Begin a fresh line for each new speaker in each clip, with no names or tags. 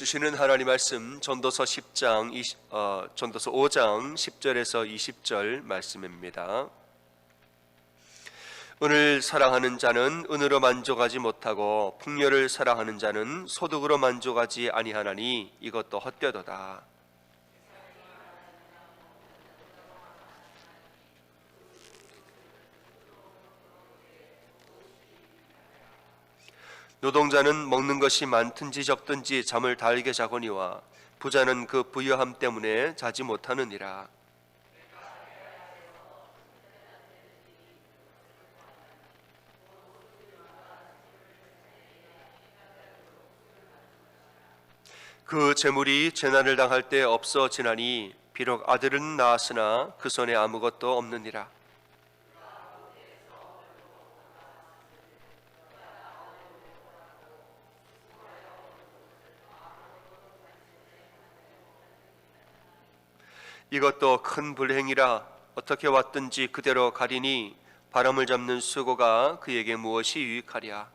주시는 하나님 말씀 전도서 5장 10절에서 20절 말씀입니다. 은을 사랑하는 자는 은으로 만족하지 못하고 풍요를 사랑하는 자는 소득으로 만족하지 아니하나니 이것도 헛되도다. 노동자는 먹는 것이 많든지 적든지 잠을 달게 자거니와 부자는 그 부유함 때문에 자지 못하느니라. 그 재물이 재난을 당할 때 없어지나니 비록 아들은 낳았으나 그 손에 아무것도 없느니라. 이것도 큰 불행이라. 어떻게 왔든지 그대로 가리니 바람을 잡는 수고가 그에게 무엇이 유익하랴.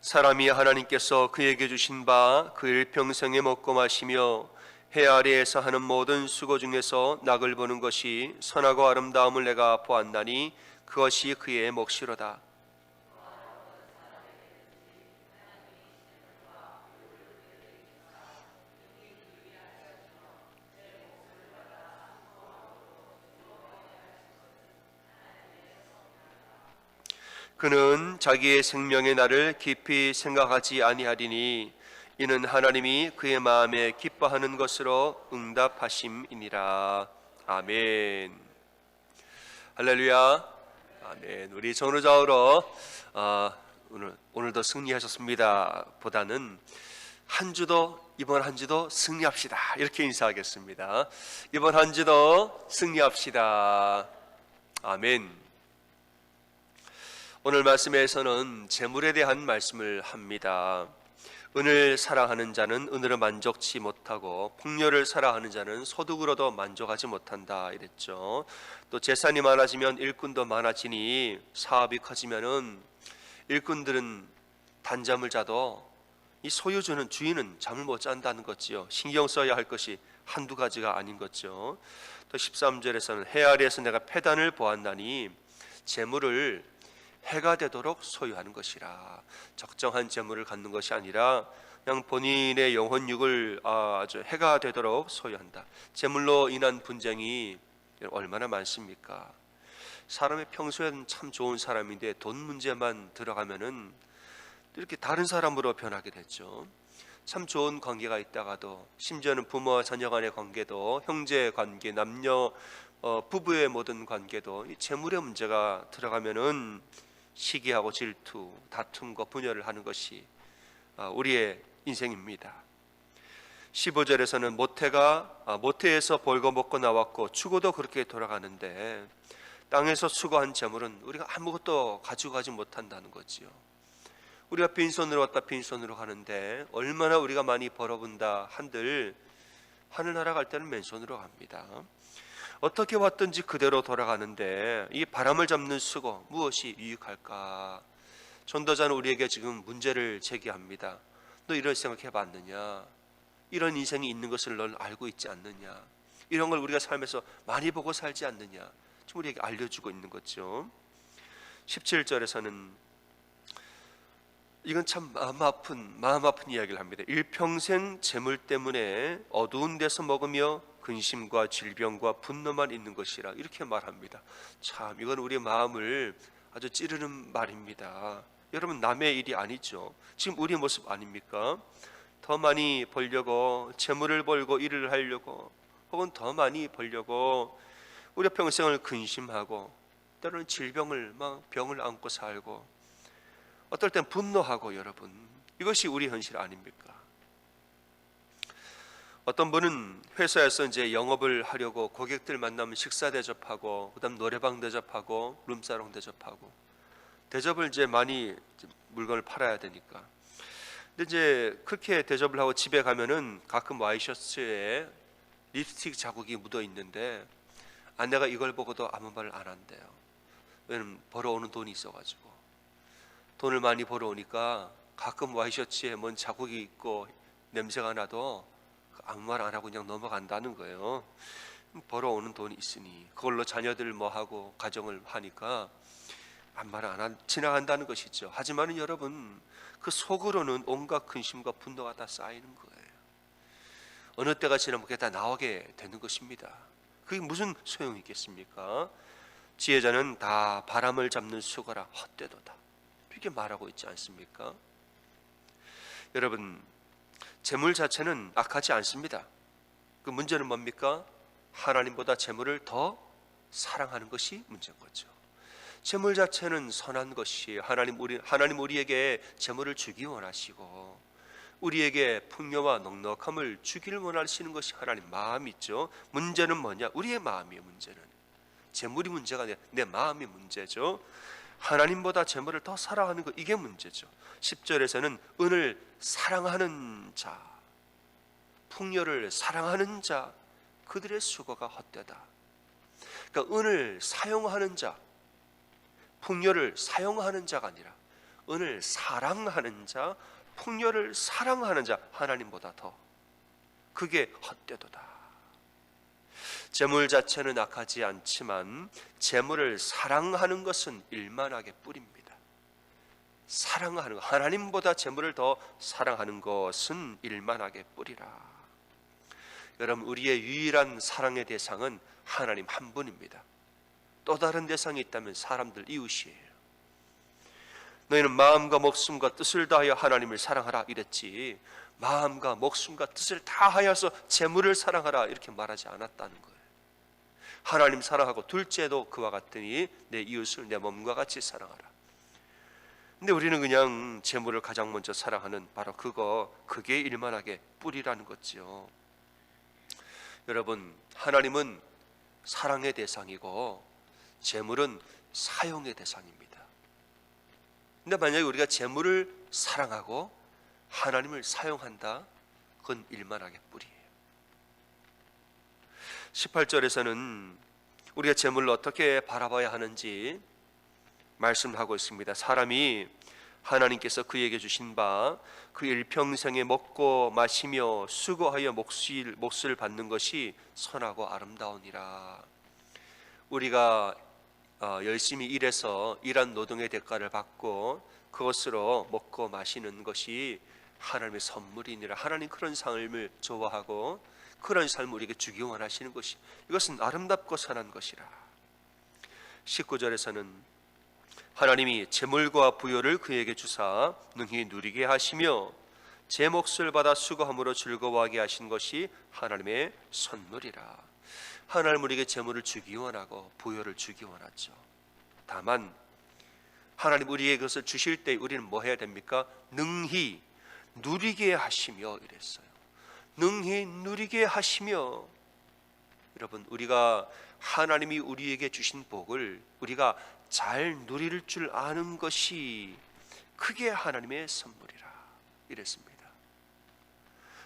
사람이 하나님께서 그에게 주신 바 그 일평생에 먹고 마시며 해 아래에서 하는 모든 수고 중에서 낙을 보는 것이 선하고 아름다움을 내가 보았나니 그것이 그의 몫이로다. 그는 자기의 생명의 날을 깊이 생각하지 아니하리니 이는 하나님이 그의 마음에 기뻐하는 것으로 응답하심이니라. 아멘. 할렐루야. 아멘. 우리 전우자우로 오늘도 승리하셨습니다 보다는 이번 한 주도 승리합시다 이렇게 인사하겠습니다. 이번 한 주도 승리합시다. 아멘. 오늘 말씀에서는 재물에 대한 말씀을 합니다. 은을 사랑하는 자는 은으로 만족치 못하고 풍요를 사랑하는 자는 소득으로도 만족하지 못한다 이랬죠. 또 재산이 많아지면 일꾼도 많아지니 사업이 커지면은 일꾼들은 단잠을 자도 이 소유주는 주인은 잠을 못 잔다는 거지요. 신경 써야 할 것이 한두 가지가 아닌 거죠. 또 13절에서는 해 아래에서 내가 패단을 보았나니 재물을 해가 되도록 소유하는 것이라. 적정한 재물을 갖는 것이 아니라 그냥 본인의 영혼육을 아주 해가 되도록 소유한다. 재물로 인한 분쟁이 얼마나 많습니까? 사람이 평소에는 참 좋은 사람인데 돈 문제만 들어가면은 이렇게 다른 사람으로 변하게 됐죠. 참 좋은 관계가 있다가도, 심지어는 부모와 자녀 간의 관계도, 형제 관계, 남녀 부부의 모든 관계도 이 재물의 문제가 들어가면은 시기하고 질투, 다툼과 분열을 하는 것이 우리의 인생입니다. 15절에서는 모태에서 벌고 먹고 나왔고 추고도 그렇게 돌아가는데 땅에서 수고한 재물은 우리가 아무것도 가지고 가지 못한다는 거지요. 우리가 빈손으로 왔다 빈손으로 가는데 얼마나 우리가 많이 벌어본다 한들 하늘나라 갈 때는 맨손으로 갑니다. 어떻게 왔든지 그대로 돌아가는데 이 바람을 잡는 수고 무엇이 유익할까? 전도자는 우리에게 지금 문제를 제기합니다. 너 이런 생각해 봤느냐? 이런 인생이 있는 것을 넌 알고 있지 않느냐? 이런 걸 우리가 삶에서 많이 보고 살지 않느냐? 지금 우리에게 알려주고 있는 거죠. 17절에서는 이건 참 마음 아픈 이야기를 합니다. 일평생 재물 때문에 어두운 데서 먹으며 근심과 질병과 분노만 있는 것이라 이렇게 말합니다. 참 이건 우리 마음을 아주 찌르는 말입니다. 여러분 남의 일이 아니죠. 지금 우리 모습 아닙니까? 더 많이 벌려고 재물을 벌고 일을 하려고 혹은 더 많이 벌려고 우리 평생을 근심하고 때로는 질병을 병을 안고 살고 어떨 땐 분노하고 여러분 이것이 우리 현실 아닙니까? 어떤 분은 회사에서 이제 영업을 하려고 고객들 만나면 식사 대접하고 그다음 노래방 대접하고 룸사롱 대접하고 대접을 이제 많이 물건을 팔아야 되니까. 근데 이제 그렇게 대접을 하고 집에 가면은 가끔 와이셔츠에 립스틱 자국이 묻어 있는데 아내가 이걸 보고도 아무 말을 안 한대요. 왜냐면 벌어오는 돈이 있어가지고. 돈을 많이 벌어오니까 가끔 와이셔츠에 뭔 자국이 있고 냄새가 나도 아무 말 안 하고 그냥 넘어간다는 거예요. 벌어오는 돈이 있으니 그걸로 자녀들 뭐 하고 가정을 하니까 아무 말 안 하고 지나간다는 것이죠. 하지만 여러분, 그 속으로는 온갖 근심과 분노가 다 쌓이는 거예요. 어느 때가 지나면 그게 다 나오게 되는 것입니다. 그게 무슨 소용이 있겠습니까? 지혜자는 다 바람을 잡는 수고라 헛되도다, 이렇게 말하고 있지 않습니까? 여러분, 재물 자체는 악하지 않습니다. 그 문제는 뭡니까? 하나님보다 재물을 더 사랑하는 것이 문제인 거죠. 재물 자체는 선한 것이 하나님 우리에게 재물을 주기 원하시고 우리에게 풍요와 넉넉함을 주기를 원하시는 것이 하나님 마음이죠. 문제는 뭐냐? 우리의 마음이에요. 문제는 재물이 문제가 아니라 내 마음이 문제죠. 하나님보다 재물을 더 사랑하는 것, 이게 문제죠. 10절에서는 은을 사랑하는 자, 풍요를 사랑하는 자, 그들의 수고가 헛되다. 그러니까 은을 사용하는 자, 풍요를 사용하는 자가 아니라 은을 사랑하는 자, 풍요를 사랑하는 자, 하나님보다 더, 그게 헛되도다. 재물 자체는 악하지 않지만 재물을 사랑하는 것은 일만하게 뿌립니다. 사랑하는 것, 하나님보다 재물을 더 사랑하는 것은 일만하게 뿌리라. 여러분, 우리의 유일한 사랑의 대상은 하나님 한 분입니다. 또 다른 대상이 있다면 사람들, 이웃이에요. 너희는 마음과 목숨과 뜻을 다하여 하나님을 사랑하라 이랬지, 마음과 목숨과 뜻을 다하여서 재물을 사랑하라 이렇게 말하지 않았다는 거예요. 하나님 사랑하고 둘째도 그와 같으니 내 이웃을 내 몸과 같이 사랑하라. 근데 우리는 그냥 재물을 가장 먼저 사랑하는 바로 그게 일만하게 뿌리라는 거죠. 여러분, 하나님은 사랑의 대상이고 재물은 사용의 대상입니다. 근데 만약에 우리가 재물을 사랑하고 하나님을 사용한다, 그건 일만하게 뿌리예요. 18절에서는 우리가 재물을 어떻게 바라봐야 하는지 말씀하고 있습니다. 사람이 하나님께서 그에게 주신 바 그 일평생에 먹고 마시며 수고하여 몫을 받는 것이 선하고 아름다우니라. 우리가 열심히 일해서 일한 노동의 대가를 받고 그것으로 먹고 마시는 것이 하나님의 선물이니라. 하나님 그런 삶을 좋아하고 그런 삶을 우리에게 주기 원하시는 것이, 이것은 아름답고 선한 것이라. 19절에서는 하나님이 재물과 부요를 그에게 주사 능히 누리게 하시며 제 몫을 받아 수고함으로 즐거워하게 하신 것이 하나님의 선물이라. 하나님 우리에게 재물을 주기 원하고 부요를 주기 원하죠. 다만 하나님 우리에게 그것을 주실 때 우리는 뭐 해야 됩니까? 능히 누리게 하시며 이랬어요. 능히 누리게 하시며. 여러분, 우리가 하나님이 우리에게 주신 복을 우리가 잘 누릴 줄 아는 것이 그게 하나님의 선물이라 이랬습니다.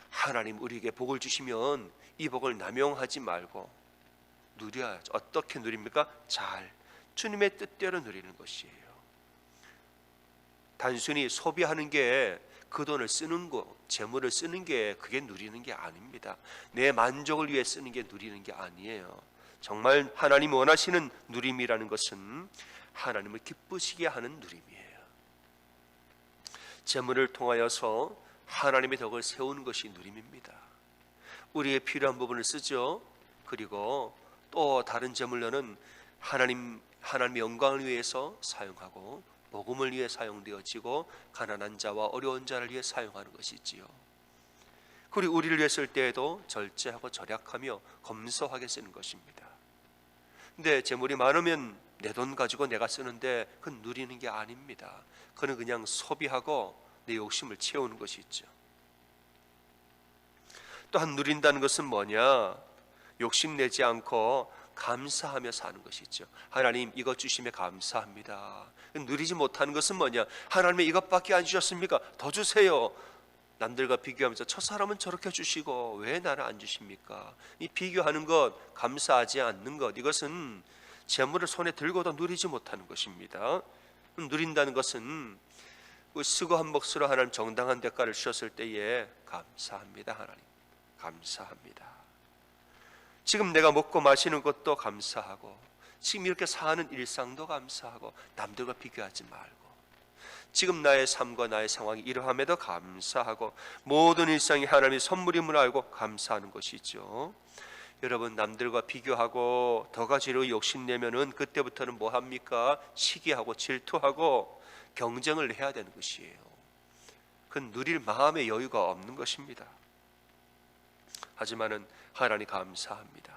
하나님 우리에게 복을 주시면 이 복을 남용하지 말고 누려야죠. 어떻게 누립니까? 잘, 주님의 뜻대로 누리는 것이에요. 단순히 소비하는 게, 그 돈을 쓰는 거, 재물을 쓰는 게 그게 누리는 게 아닙니다. 내 만족을 위해 쓰는 게 누리는 게 아니에요. 정말 하나님 원하시는 누림이라는 것은 하나님을 기쁘시게 하는 누림이에요. 재물을 통하여서 하나님의 덕을 세우는 것이 누림입니다. 우리의 필요한 부분을 쓰죠. 그리고 또 다른 재물로는 하나님의 영광을 위해서 사용하고 복음을 위해 사용되어지고 가난한 자와 어려운 자를 위해 사용하는 것이지요. 그리고 우리를 위해 쓸 때에도 절제하고 절약하며 검소하게 쓰는 것입니다. 근데 재물이 많으면 내 돈 가지고 내가 쓰는데 그건 누리는 게 아닙니다. 그건 그냥 소비하고 내 욕심을 채우는 것이 있죠. 또한 누린다는 것은 뭐냐? 욕심내지 않고 감사하며 사는 것이죠. 하나님 이것 주심에 감사합니다. 누리지 못하는 것은 뭐냐? 하나님이 이것밖에 안 주셨습니까? 더 주세요. 남들과 비교하면서 저 사람은 저렇게 주시고 왜 나는 안 주십니까? 이 비교하는 것, 감사하지 않는 것, 이것은 재물을 손에 들고도 누리지 못하는 것입니다. 누린다는 것은 쓰고 한 몫으로 하나님 정당한 대가를 주셨을 때에 감사합니다. 하나님 감사합니다. 지금 내가 먹고 마시는 것도 감사하고, 지금 이렇게 사는 일상도 감사하고, 남들과 비교하지 말고, 지금 나의 삶과 나의 상황이 이러함에도 감사하고, 모든 일상이 하나님의 선물임을 알고 감사하는 것이죠. 여러분, 남들과 비교하고 더 가지로 욕심내면은 그때부터는 뭐 합니까? 시기하고 질투하고 경쟁을 해야 되는 것이에요. 그건 누릴 마음의 여유가 없는 것입니다. 하지만은 하나님 감사합니다.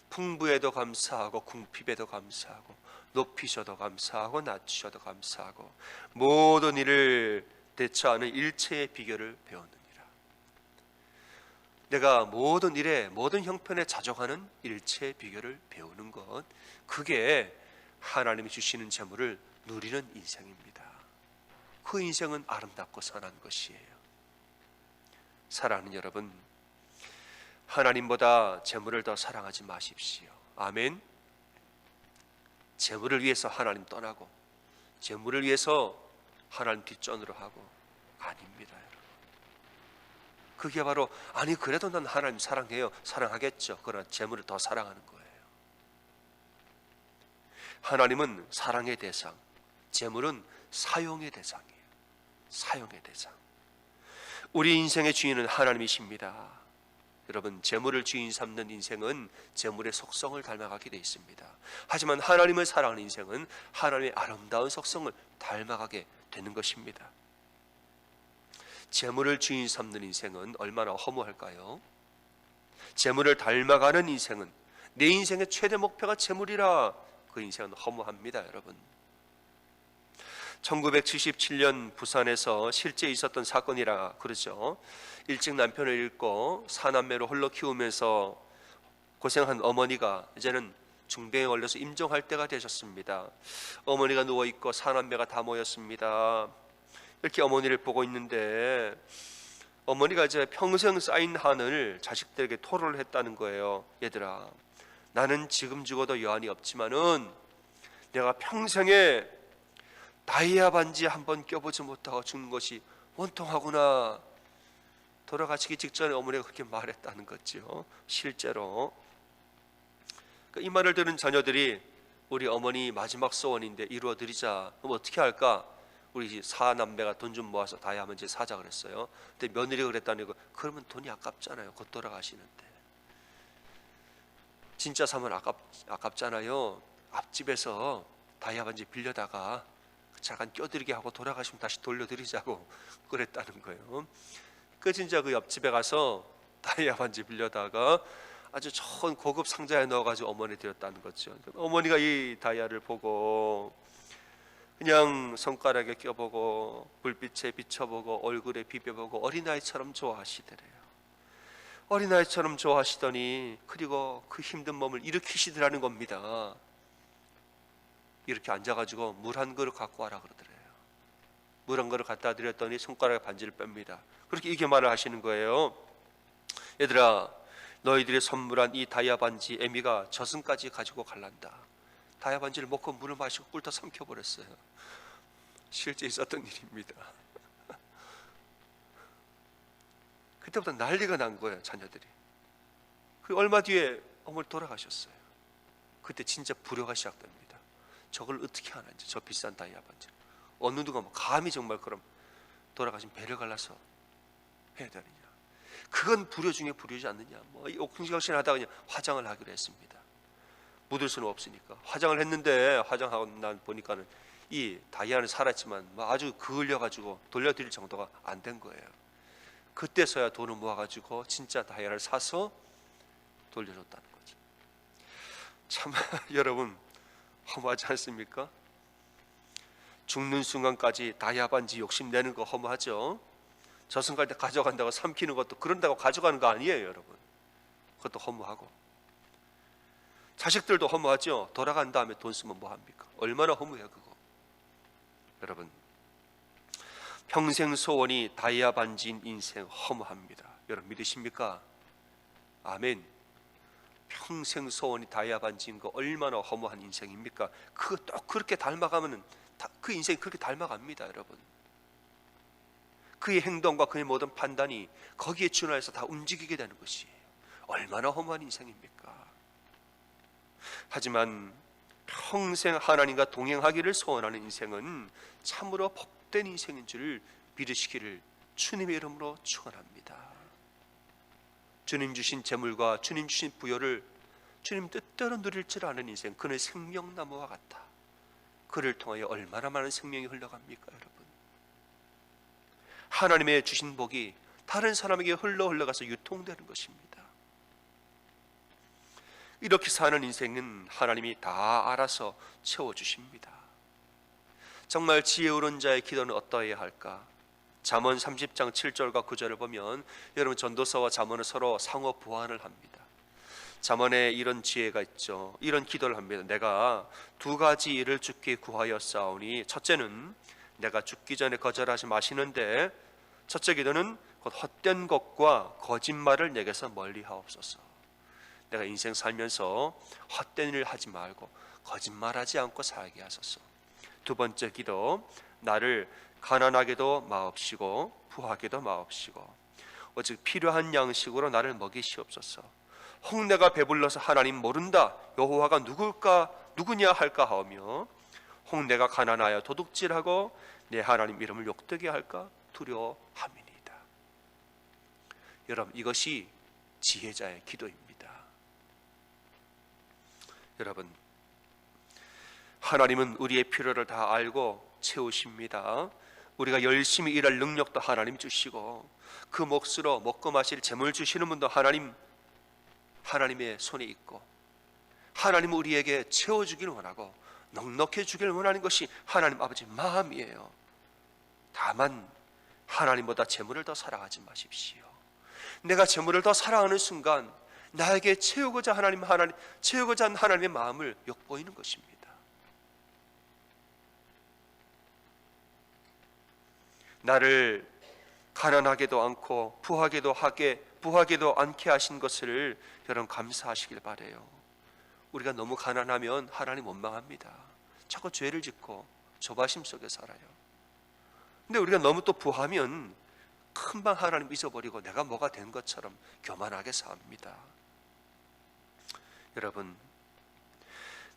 풍부에도 감사하고, 궁핍에도 감사하고, 높이셔도 감사하고, 낮추셔도 감사하고, 모든 일을 대처하는 일체의 비결을 배웠느니라. 내가 모든 일에, 모든 형편에 자족하는 일체의 비결을 배우는 것, 그게 하나님이 주시는 재물을 누리는 인생입니다. 그 인생은 아름답고 선한 것이에요. 사랑하는 여러분, 하나님보다 재물을 더 사랑하지 마십시오. 아멘. 재물을 위해서 하나님 떠나고, 재물을 위해서 하나님 뒷전으로 하고, 아닙니다. 여러분. 그게 바로, 아니 그래도 난 하나님 사랑해요, 사랑하겠죠. 그러나 재물을 더 사랑하는 거예요. 하나님은 사랑의 대상, 재물은 사용의 대상이에요. 사용의 대상. 우리 인생의 주인은 하나님이십니다. 여러분, 재물을 주인 삼는 인생은 재물의 속성을 닮아가게 되어 있습니다. 하지만 하나님을 사랑하는 인생은 하나님의 아름다운 속성을 닮아가게 되는 것입니다. 재물을 주인 삼는 인생은 얼마나 허무할까요? 재물을 닮아가는 인생은, 내 인생의 최대 목표가 재물이라 그 인생은 허무합니다. 여러분, 1977년 부산에서 실제 있었던 사건이라 그러죠. 일찍 남편을 잃고 사남매로 홀로 키우면서 고생한 어머니가 이제는 중병에 걸려서 임종할 때가 되셨습니다. 어머니가 누워있고 사남매가 다 모였습니다. 이렇게 어머니를 보고 있는데, 어머니가 이제 평생 쌓인 한을 자식들에게 토로를 했다는 거예요. 얘들아, 나는 지금 죽어도 여한이 없지만은 내가 평생에 다이아 반지 한번 껴보지 못하고 죽는 것이 원통하구나. 돌아가시기 직전에 어머니가 그렇게 말했다는 거죠. 실제로 이 말을 들은 자녀들이, 우리 어머니 마지막 소원인데 이루어드리자. 그럼 어떻게 할까? 우리 사남매가 돈 좀 모아서 다이아 반지 사자 그랬어요. 근데 며느리가 그랬다는 거, 그러면 돈이 아깝잖아요. 곧 돌아가시는데. 진짜 사면 아깝잖아요. 앞집에서 다이아 반지 빌려다가 잠깐 껴드리게 하고 돌아가시면 다시 돌려드리자고 그랬다는 거예요. 그 진짜 그 옆집에 가서 다이아 반지 빌려다가 아주 좋은 고급 상자에 넣어가지고 어머니 드렸다는 거죠. 어머니가 이 다이아를 보고 그냥 손가락에 껴보고 불빛에 비춰보고 얼굴에 비벼보고 어린아이처럼 좋아하시더래요. 어린아이처럼 좋아하시더니, 그리고 그 힘든 몸을 일으키시더라는 겁니다. 이렇게 앉아가지고 물 한 그릇 갖고 와라 그러더래요. 물 한 그릇 갖다 드렸더니 손가락에 반지를 뺍니다. 그렇게 이게 말을 하시는 거예요. 얘들아, 너희들이 선물한 이 다이아 반지 애미가 저승까지 가지고 갈란다. 다이아 반지를 먹고 물을 마시고 꿀다 삼켜버렸어요. 실제 있었던 일입니다. 그때부터 난리가 난 거예요, 자녀들이. 그 얼마 뒤에 어머니 돌아가셨어요. 그때 진짜 불효가 시작됩니다. 저걸 어떻게 하는지, 저 비싼 다이아 반지 어느 누가 뭐 감히 정말 그럼 돌아가신 배를 갈라서 해야 되느냐. 그건 불효 중에 불효지 않느냐. 뭐 옥신각신 하다가 그냥 화장을 하기로 했습니다. 묻을 수는 없으니까 화장을 했는데, 화장하고 난 보니까는 이 다이아는 살았지만 뭐 아주 그을려가지고 돌려드릴 정도가 안 된 거예요. 그때서야 돈을 모아가지고 진짜 다이아를 사서 돌려줬다는 거죠. 참 여러분, 허무하지 않습니까? 죽는 순간까지 다이아 반지 욕심내는 거 허무하죠. 저승 갈 때 가져간다고 삼키는 것도, 그런다고 가져가는 거 아니에요. 여러분, 그것도 허무하고, 자식들도 허무하죠. 돌아간 다음에 돈 쓰면 뭐합니까? 얼마나 허무해요 그거. 여러분, 평생 소원이 다이아 반지인 인생 허무합니다. 여러분 믿으십니까? 아멘. 평생 소원이 다이아 반지인 거 얼마나 허무한 인생입니까? 그거 또 그렇게 닮아가면은 그 인생이 그렇게 닮아갑니다, 여러분. 그의 행동과 그의 모든 판단이 거기에 준하여서 다 움직이게 되는 것이에요. 얼마나 허무한 인생입니까? 하지만 평생 하나님과 동행하기를 소원하는 인생은 참으로 복된 인생인 줄 믿으시기를 주님의 이름으로 축원합니다. 주님 주신 재물과 주님 주신 부여를 주님 뜻대로 누릴 줄 아는 인생, 그는 생명나무와 같아. 그를 통하여 얼마나 많은 생명이 흘러갑니까, 여러분? 하나님의 주신 복이 다른 사람에게 흘러가서 유통되는 것입니다. 이렇게 사는 인생은 하나님이 다 알아서 채워주십니다. 정말 지혜로운 자의 기도는 어떠해야 할까? 잠언 30장 7절과 9절을 보면 여러분, 전도서와 잠언은 서로 상호 보완을 합니다. 잠언에 이런 지혜가 있죠. 이런 기도를 합니다. 내가 두 가지 일을 주께 구하였사오니, 첫째는 내가 죽기 전에 거절하지 마시는데, 첫째 기도는 곧 헛된 것과 거짓말을 내게서 멀리하옵소서. 내가 인생 살면서 헛된 일을 하지 말고 거짓말하지 않고 살게 하소서. 두 번째 기도, 나를 가난하게도 마옵시고 부하게도 마옵시고 오직 필요한 양식으로 나를 먹이시옵소서. 혹 내가 배불러서 하나님 모른다, 여호와가 누구냐 할까 하며, 혹 내가 가난하여 도둑질하고 내 하나님 이름을 욕되게 할까 두려워함이니이다. 여러분, 이것이 지혜자의 기도입니다. 여러분, 하나님은 우리의 필요를 다 알고 채우십니다. 우리가 열심히 일할 능력도 하나님 주시고, 그 몫으로 먹고 마실 재물 주시는 분도 하나님의 손에 있고, 하나님은 우리에게 채워주길 원하고 넉넉해 주길 원하는 것이 하나님 아버지 마음이에요. 다만 하나님보다 재물을 더 사랑하지 마십시오. 내가 재물을 더 사랑하는 순간 나에게 채우고자 하는 하나님의 마음을 욕보이는 것입니다. 나를 가난하게도 않고 부하게도 않게 하신 것을 여러분 감사하시길 바래요. 우리가 너무 가난하면 하나님 원망합니다. 자꾸 죄를 짓고 조바심 속에 살아요. 근데 우리가 너무 또 부하면 금방 하나님 잊어버리고 내가 뭐가 된 것처럼 교만하게 삽니다. 여러분,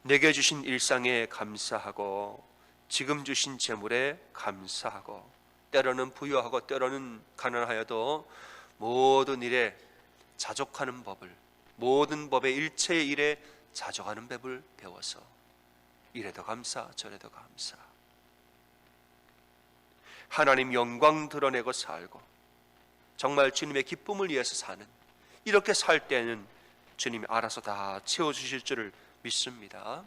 내게 주신 일상에 감사하고 지금 주신 재물에 감사하고, 때로는 부유하고 때로는 가난하여도 모든 일에 자족하는 법을, 모든 법의 일체의 일에 자족하는 법을 배워서 이래도 감사 저래도 감사, 하나님 영광 드러내고 살고 정말 주님의 기쁨을 위해서 사는, 이렇게 살 때는 주님이 알아서 다 채워주실 줄을 믿습니다.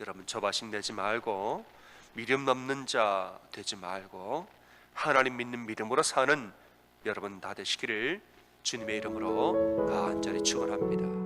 여러분, 조바심 내지 말고 미련 없는 자 되지 말고 하나님 믿는 믿음으로 사는 여러분 다 되시기를 주님의 이름으로 간절히 축원합니다.